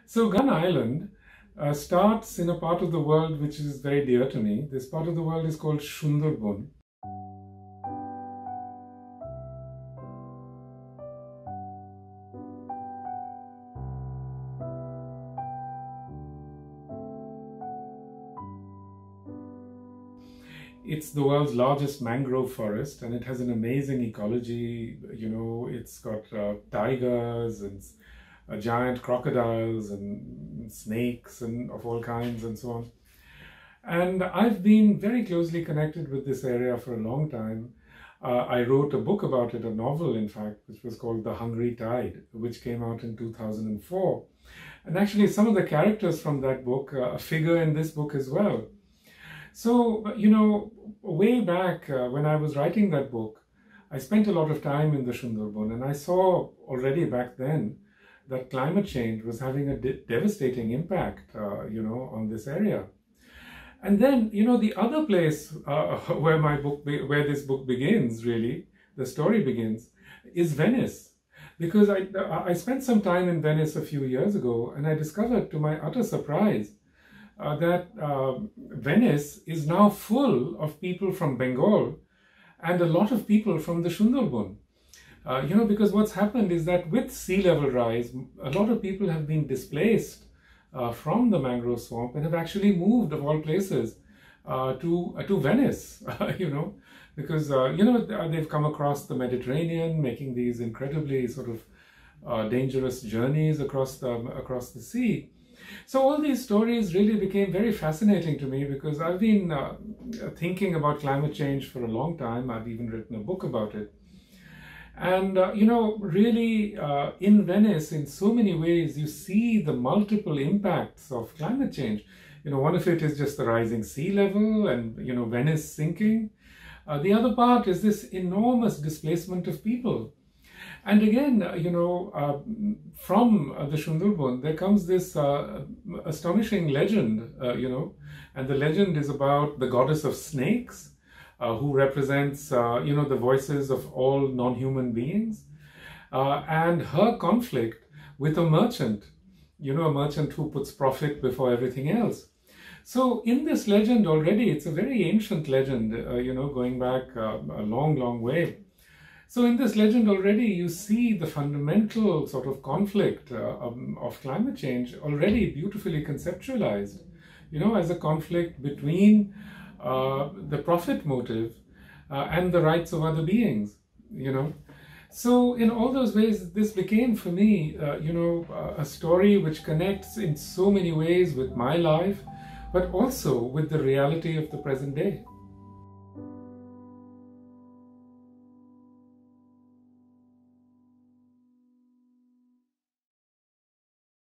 So Gun Island starts in a part of the world which is very dear to me. This part of the world is called Sundarban. It's the world's largest mangrove forest, and it has an amazing ecology. You know, it's got tigers and giant crocodiles and snakes and of all kinds and so on. And I've been very closely connected with this area for a long time. I wrote a book about it, a novel in fact, which was called The Hungry Tide, which came out in 2004. And actually some of the characters from that book figure in this book as well. So, you know, way back when I was writing that book, I spent a lot of time in the Sundarban, and I saw already back then that climate change was having a devastating impact, you know, on this area. And then, you know, the other place where this book begins, really, the story begins, is Venice. Because I spent some time in Venice a few years ago, and I discovered, to my utter surprise, that Venice is now full of people from Bengal and a lot of people from the Sundarban. You know, because what's happened is that with sea level rise, a lot of people have been displaced from the mangrove swamp and have actually moved, of all places, to Venice, you know, because, you know, they've come across the Mediterranean, making these incredibly sort of dangerous journeys across the sea. So all these stories really became very fascinating to me, because I've been thinking about climate change for a long time. I've even written a book about it. And, you know, really in Venice, in so many ways, you see the multiple impacts of climate change. You know, one of it is just the rising sea level and, you know, Venice sinking. The other part is this enormous displacement of people. And again, you know, from the Sundarban, there comes this astonishing legend, you know, and the legend is about the goddess of snakes, who represents, you know, the voices of all non-human beings, and her conflict with a merchant, you know, a merchant who puts profit before everything else. So in this legend already, it's a very ancient legend, you know, going back a long, long way. So in this legend already, you see the fundamental sort of conflict of climate change already beautifully conceptualized, you know, as a conflict between the profit motive and the rights of other beings, you know. So in all those ways, this became for me, you know, a story which connects in so many ways with my life, but also with the reality of the present day.